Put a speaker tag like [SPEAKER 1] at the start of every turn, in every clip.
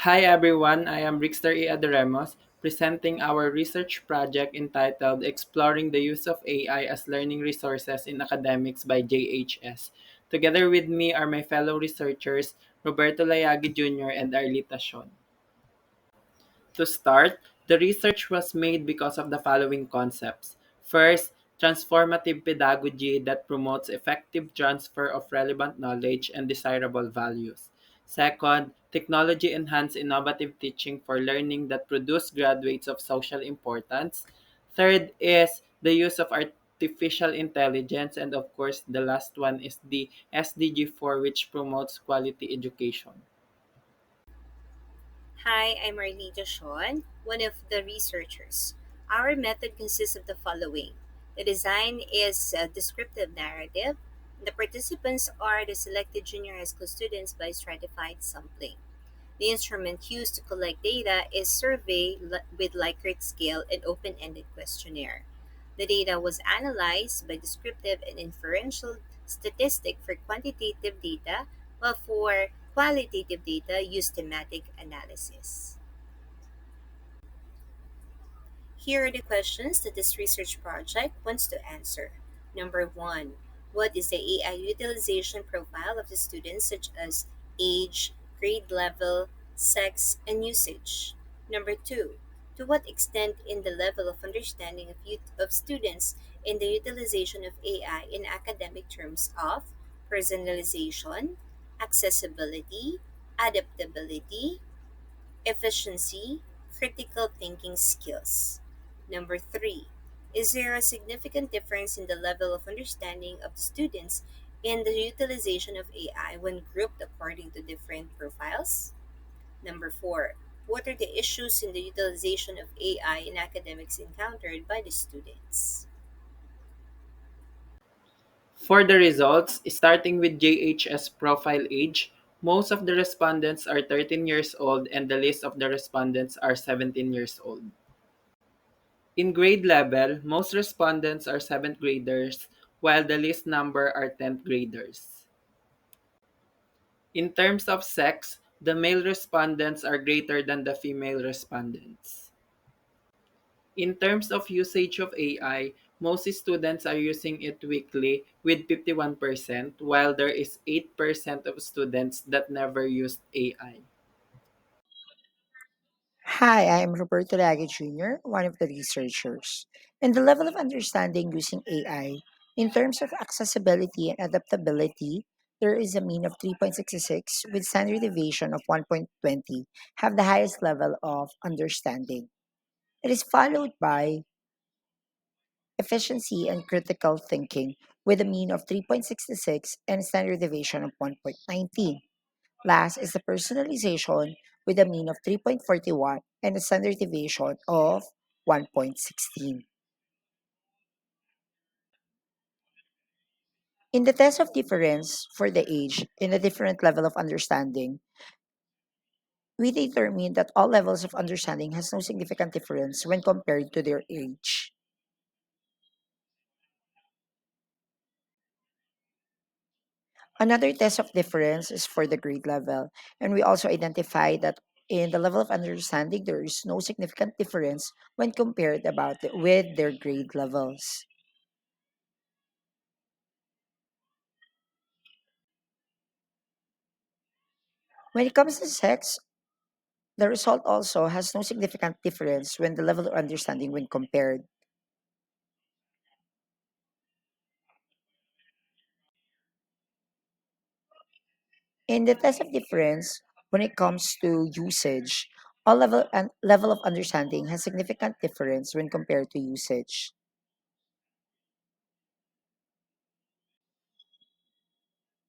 [SPEAKER 1] Hi everyone, I am Rickster E. Aderemos, presenting our research project entitled Exploring the Use of AI as Learning Resources in Academics by JHS. Together with me are my fellow researchers, Roberto Layagi Jr. and Arlita Shon. To start, the research was made because of the following concepts. First, transformative pedagogy that promotes effective transfer of relevant knowledge and desirable values. Second, technology enhanced innovative teaching for learning that produce graduates of social importance. Third is the use of artificial intelligence, and of course the last one is the SDG 4, which promotes quality education.
[SPEAKER 2] Hi, I'm Arlita Shawn, one of the researchers. Our method consists of the following. The design is a descriptive narrative. The participants are the selected junior high school students by stratified sampling. The instrument used to collect data is survey with Likert scale and open-ended questionnaire. The data was analyzed by descriptive and inferential statistic for quantitative data, while for qualitative data used thematic analysis. Here are the questions that this research project wants to answer. Number one, what is the AI utilization profile of the students, such as age, grade level, sex, and usage? Number two, to what extent in the level of understanding of students in the utilization of AI in academic terms of personalization, accessibility, adaptability, efficiency, critical thinking skills. Number three, is there a significant difference in the level of understanding of the students in the utilization of AI when grouped according to different profiles? Number four, what are the issues in the utilization of AI in academics encountered by the students?
[SPEAKER 1] For the results, starting with JHS profile age, most of the respondents are 13 years old and the list of the respondents are 17 years old. In grade level, most respondents are 7th graders, while the list number are 10th graders. In terms of sex, the male respondents are greater than the female respondents. In terms of usage of AI, most students are using it weekly with 51%, while there is 8% of students that never used AI.
[SPEAKER 3] Hi, I'm Roberto Lage Jr., one of the researchers. And the level of understanding using AI, in terms of accessibility and adaptability, there is a mean of 3.66 with standard deviation of 1.20, have the highest level of understanding. It is followed by efficiency and critical thinking with a mean of 3.66 and standard deviation of 1.19. Last is the personalization with a mean of 3.41 and a standard deviation of 1.16. In the test of difference for the age in a different level of understanding, we determine that all levels of understanding has no significant difference when compared to their age. Another test of difference is for the grade level, and we also identify that in the level of understanding there is no significant difference when compared with their grade levels. When it comes to sex, the result also has no significant difference when the level of understanding when compared. In the test of difference, when it comes to usage, all level of understanding has significant difference when compared to usage.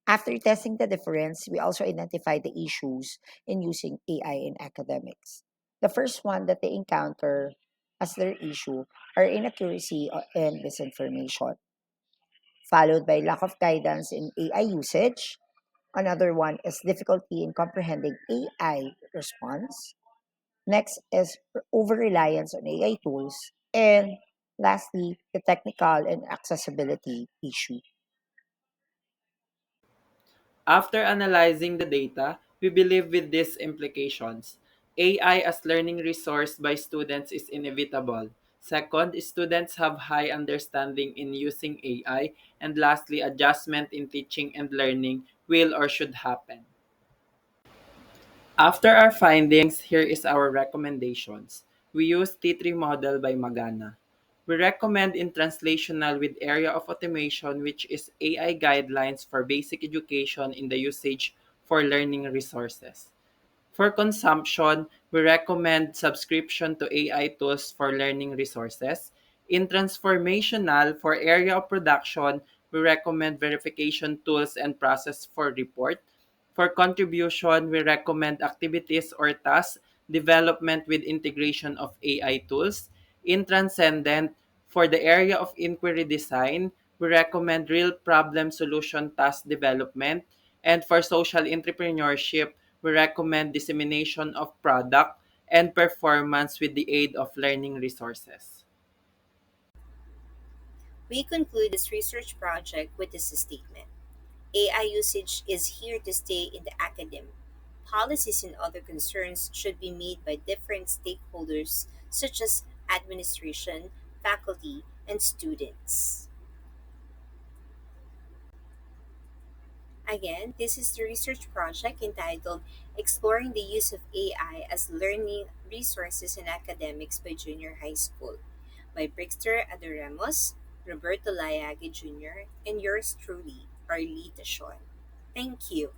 [SPEAKER 3] After testing the difference, we also identify the issues in using AI in academics. The first one that they encounter as their issue are inaccuracy and misinformation, followed by lack of guidance in AI usage. Another one is difficulty in comprehending AI response. Next is over reliance on AI tools. And lastly, the technical and accessibility issue.
[SPEAKER 1] After analyzing the data, We believe with these implications. AI as learning resource by students is inevitable. Second, students have high understanding in using AI. And lastly, adjustment in teaching and learning will or should happen. After our findings, here is our recommendations. We use T3 model by Magana. We recommend in translational with area of automation, which is AI guidelines for basic education in the usage for learning resources. For consumption, we recommend subscription to AI tools for learning resources. In transformational, for area of production, we recommend verification tools and process for report. For contribution, we recommend activities or tasks development with integration of AI tools. In transcendent, for the area of inquiry design, we recommend real problem solution task development. And for social entrepreneurship, we recommend dissemination of product and performance with the aid of learning resources.
[SPEAKER 2] We conclude this research project with this statement: AI usage is here to stay in the academy. Policies and other concerns should be made by different stakeholders such as administration, faculty, and students. Again, this is the research project entitled Exploring the Use of AI as Learning Resources in Academics by Junior High School by Brixter Adoremos, Roberto Layagi Jr., and yours truly, Arlita Sean. Thank you.